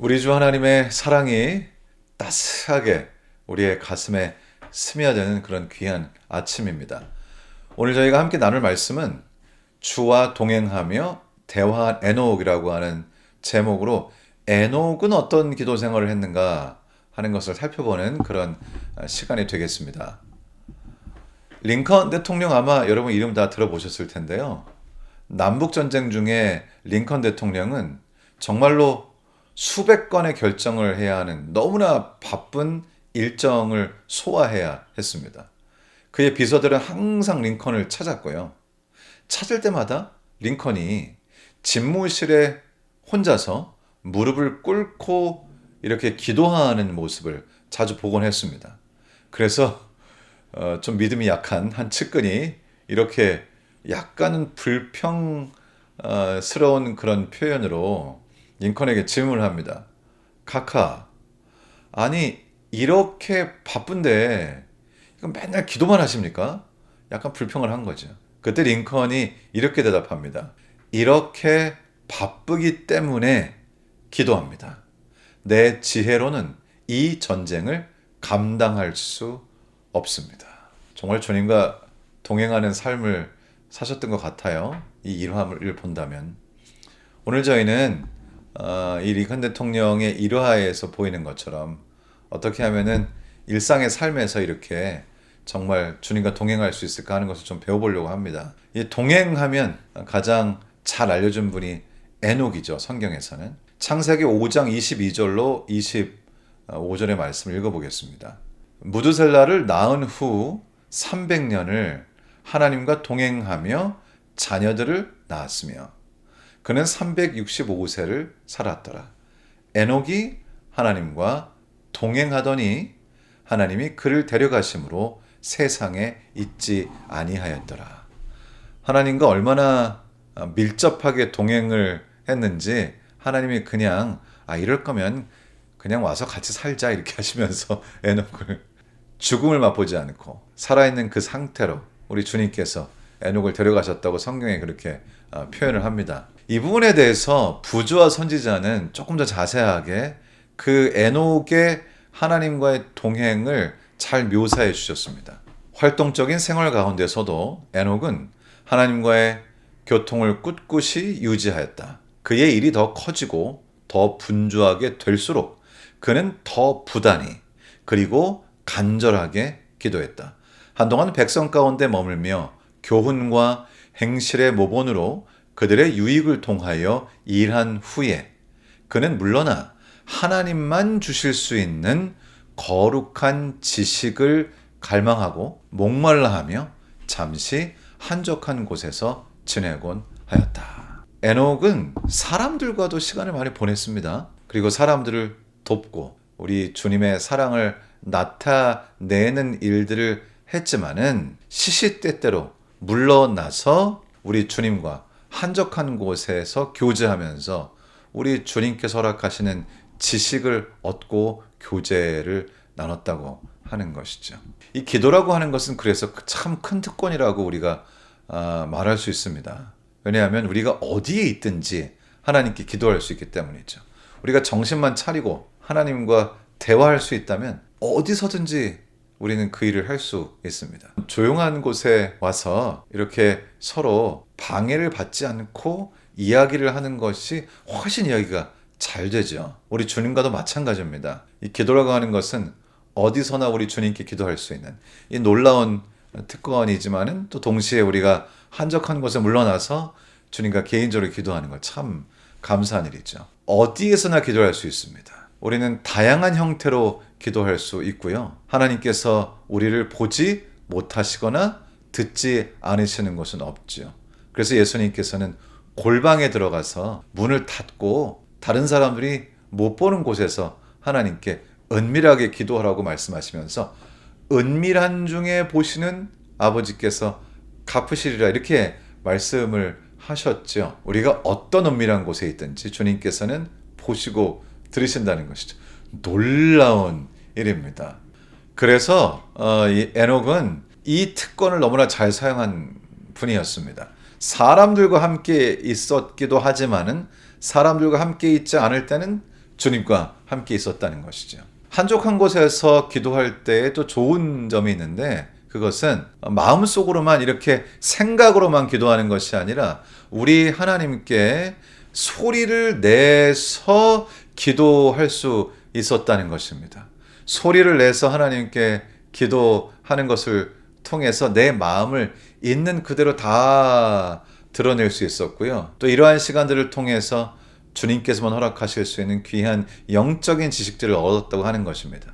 우리 주 하나님의 사랑이 따스하게 우리의 가슴에 스며드는 그런 귀한 아침입니다. 오늘 저희가 함께 나눌 말씀은 주와 동행하며 대화한 에녹이라고 하는 제목으로 에녹은 어떤 기도 생활을 했는가 하는 것을 살펴보는 그런 시간이 되겠습니다. 링컨 대통령 아마 여러분 이름 다 들어보셨을 텐데요. 남북전쟁 중에 링컨 대통령은 정말로 수백 건의 결정을 해야 하는 너무나 바쁜 일정을 소화해야 했습니다. 그의 비서들은 항상 링컨을 찾았고요. 찾을 때마다 링컨이 집무실에 혼자서 무릎을 꿇고 이렇게 기도하는 모습을 자주 보곤 했습니다. 그래서 좀 믿음이 약한 한 측근이 이렇게 약간은 불평스러운 그런 표현으로 링컨에게 질문을 합니다. 카카, 아니 이렇게 바쁜데 이건 맨날 기도만 하십니까? 약간 불평을 한 거죠. 그때 링컨이 이렇게 대답합니다. 이렇게 바쁘기 때문에 기도합니다. 내 지혜로는 이 전쟁을 감당할 수 없습니다. 정말 주님과 동행하는 삶을 사셨던 것 같아요. 이 일화를 본다면. 오늘 저희는 이 링컨 대통령의 일화에서 보이는 것처럼 어떻게 하면은 일상의 삶에서 이렇게 정말 주님과 동행할 수 있을까 하는 것을 좀 배워보려고 합니다. 이 동행하면 가장 잘 알려준 분이 에녹이죠. 성경에서는. 창세기 5장 22절로 25절의 말씀을 읽어보겠습니다. 무드셀라를 낳은 후 300년을 하나님과 동행하며 자녀들을 낳았으며 그는 365세를 살았더라. 에녹이 하나님과 동행하더니 하나님이 그를 데려가심으로 세상에 있지 아니하였더라. 하나님과 얼마나 밀접하게 동행을 했는지 하나님이 그냥 이럴 거면 그냥 와서 같이 살자 이렇게 하시면서 에녹을 죽음을 맛보지 않고 살아있는 그 상태로 우리 주님께서 에녹을 데려가셨다고 성경에 그렇게 표현을 합니다. 이 부분에 대해서 부조와 선지자는 조금 더 자세하게 그 에녹의 하나님과의 동행을 잘 묘사해 주셨습니다. 활동적인 생활 가운데서도 에녹은 하나님과의 교통을 꿋꿋이 유지하였다. 그의 일이 더 커지고 더 분주하게 될수록 그는 더 부단히 그리고 간절하게 기도했다. 한동안 백성 가운데 머물며 교훈과 행실의 모본으로 그들의 유익을 통하여 일한 후에 그는 물러나 하나님만 주실 수 있는 거룩한 지식을 갈망하고 목말라 하며 잠시 한적한 곳에서 지내곤 하였다. 에녹은 사람들과도 시간을 많이 보냈습니다. 그리고 사람들을 돕고 우리 주님의 사랑을 나타내는 일들을 했지만은 시시때때로 물러나서 우리 주님과 한적한 곳에서 교제하면서 우리 주님께서 허락하시는 지식을 얻고 교제를 나눴다고 하는 것이죠. 이 기도라고 하는 것은 그래서 참 큰 특권이라고 우리가 말할 수 있습니다. 왜냐하면 우리가 어디에 있든지 하나님께 기도할 수 있기 때문이죠. 우리가 정신만 차리고 하나님과 대화할 수 있다면 어디서든지 우리는 그 일을 할 수 있습니다. 조용한 곳에 와서 이렇게 서로 방해를 받지 않고 이야기를 하는 것이 훨씬 이야기가 잘 되죠. 우리 주님과도 마찬가지입니다. 이 기도라고 하는 것은 어디서나 우리 주님께 기도할 수 있는 이 놀라운 특권이지만은 또 동시에 우리가 한적한 곳에 물러나서 주님과 개인적으로 기도하는 것 참 감사한 일이죠. 어디에서나 기도할 수 있습니다. 우리는 다양한 형태로 기도할 수 있고요. 하나님께서 우리를 보지 못하시거나 듣지 않으시는 것은 없죠. 그래서 예수님께서는 골방에 들어가서 문을 닫고 다른 사람들이 못 보는 곳에서 하나님께 은밀하게 기도하라고 말씀하시면서 은밀한 중에 보시는 아버지께서 갚으시리라 이렇게 말씀을 하셨죠. 우리가 어떤 은밀한 곳에 있든지 주님께서는 보시고 들으신다는 것이죠. 놀라운 일입니다. 그래서 이 에녹은 이 특권을 너무나 잘 사용한 분이었습니다. 사람들과 함께 있었기도 하지만은 사람들과 함께 있지 않을 때는 주님과 함께 있었다는 것이죠. 한적한 곳에서 기도할 때 또 좋은 점이 있는데 그것은 마음속으로만 이렇게 생각으로만 기도하는 것이 아니라 우리 하나님께 소리를 내서 기도할 수 있었다는 것입니다. 소리를 내서 하나님께 기도하는 것을 통해서 내 마음을 있는 그대로 다 드러낼 수 있었고요. 또 이러한 시간들을 통해서 주님께서만 허락하실 수 있는 귀한 영적인 지식들을 얻었다고 하는 것입니다.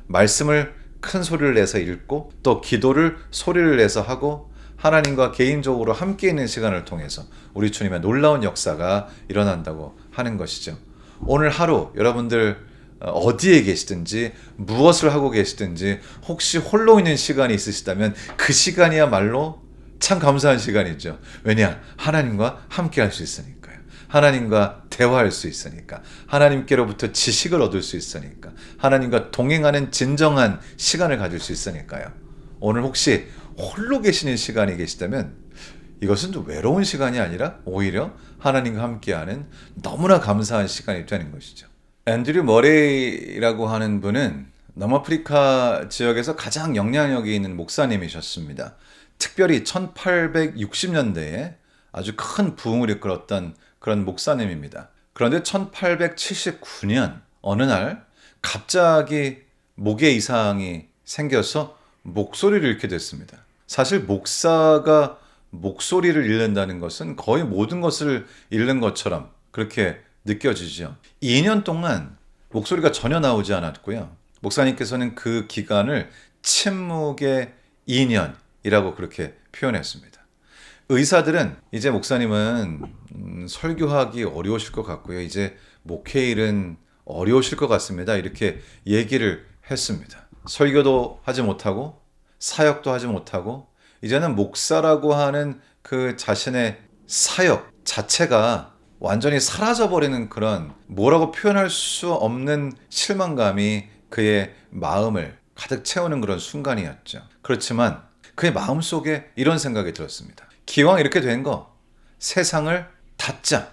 말씀을 큰 소리를 내서 읽고 또 기도를 소리를 내서 하고 하나님과 개인적으로 함께 있는 시간을 통해서 우리 주님의 놀라운 역사가 일어난다고 하는 것이죠. 오늘 하루 여러분들 어디에 계시든지 무엇을 하고 계시든지 혹시 홀로 있는 시간이 있으시다면 그 시간이야말로 참 감사한 시간이죠. 왜냐? 하나님과 함께 할 수 있으니까요. 하나님과 대화할 수 있으니까. 하나님께로부터 지식을 얻을 수 있으니까. 하나님과 동행하는 진정한 시간을 가질 수 있으니까요. 오늘 혹시 홀로 계시는 시간이 계시다면 이것은 또 외로운 시간이 아니라 오히려 하나님과 함께하는 너무나 감사한 시간이 되는 것이죠. 앤드류 머레이라고 하는 분은 남아프리카 지역에서 가장 영향력이 있는 목사님이셨습니다. 특별히 1860년대에 아주 큰 부흥을 이끌었던 그런 목사님입니다. 그런데 1879년 어느 날 갑자기 목에 이상이 생겨서 목소리를 잃게 됐습니다. 사실 목사가 목소리를 잃는다는 것은 거의 모든 것을 잃는 것처럼 그렇게 느껴지죠. 2년 동안 목소리가 전혀 나오지 않았고요. 목사님께서는 그 기간을 침묵의 2년이라고 그렇게 표현했습니다. 의사들은 이제 목사님은 설교하기 어려우실 것 같고요. 이제 목회일은 어려우실 것 같습니다. 이렇게 얘기를 했습니다. 설교도 하지 못하고 사역도 하지 못하고 이제는 목사라고 하는 그 자신의 사역 자체가 완전히 사라져버리는 그런 뭐라고 표현할 수 없는 실망감이 그의 마음을 가득 채우는 그런 순간이었죠. 그렇지만 그의 마음속에 이런 생각이 들었습니다. 기왕 이렇게 된 거 세상을 닫자.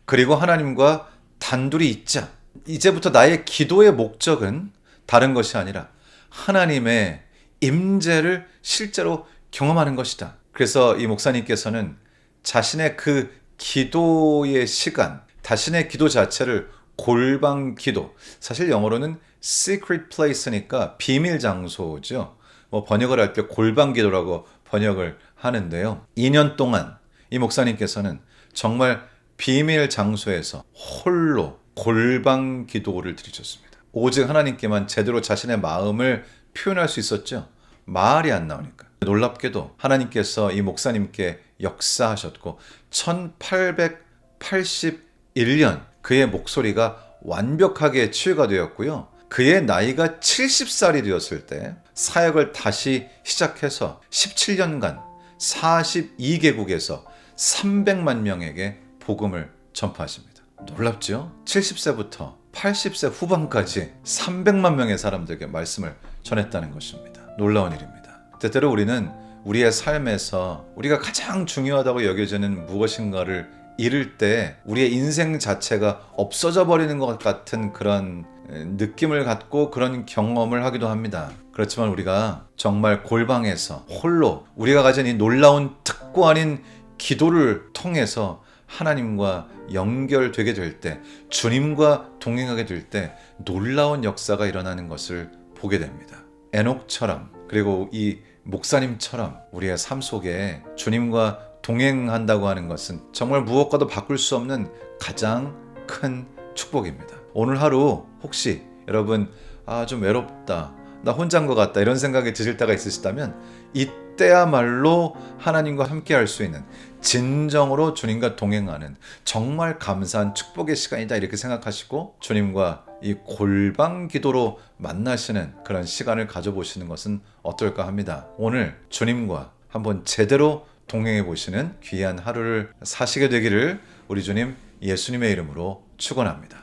그리고 하나님과 단둘이 있자. 이제부터 나의 기도의 목적은 다른 것이 아니라 하나님의 임재를 실제로 경험하는 것이다. 그래서 이 목사님께서는 자신의 그 기도의 시간, 자신의 기도 자체를 골방 기도, 사실 영어로는 secret place니까 비밀 장소죠. 번역을 할 때 골방 기도라고 번역을 하는데요. 2년 동안 이 목사님께서는 정말 비밀 장소에서 홀로 골방 기도를 드리셨습니다. 오직 하나님께만 제대로 자신의 마음을 표현할 수 있었죠. 말이 안 나오니까. 놀랍게도 하나님께서 이 목사님께 역사하셨고 1881년 그의 목소리가 완벽하게 치유가 되었고요. 그의 나이가 70살이 되었을 때 사역을 다시 시작해서 17년간 42개국에서 300만 명에게 복음을 전파하십니다. 놀랍죠? 70세부터 80세 후반까지 300만 명의 사람들에게 말씀을 전했다는 것입니다. 놀라운 일입니다. 때때로 우리는 우리의 삶에서 우리가 가장 중요하다고 여겨지는 무엇인가를 잃을 때 우리의 인생 자체가 없어져 버리는 것 같은 그런 느낌을 갖고 그런 경험을 하기도 합니다. 그렇지만 우리가 정말 골방에서 홀로 우리가 가진 이 놀라운 특고 아닌 기도를 통해서 하나님과 연결되게 될 때, 주님과 동행하게 될 때 놀라운 역사가 일어나는 것을 보게 됩니다. 에녹처럼 그리고 이 목사님처럼 우리의 삶 속에 주님과 동행한다고 하는 것은 정말 무엇과도 바꿀 수 없는 가장 큰 축복입니다. 오늘 하루 혹시 여러분 좀 외롭다, 나 혼자인 것 같다 이런 생각이 드실 때가 있으시다면 이때야말로 하나님과 함께 할 수 있는 진정으로 주님과 동행하는 정말 감사한 축복의 시간이다 이렇게 생각하시고 주님과 이 골방 기도로 만나시는 그런 시간을 가져보시는 것은 어떨까 합니다. 오늘 주님과 한번 제대로 동행해 보시는 귀한 하루를 사시게 되기를 우리 주님 예수님의 이름으로 축원합니다.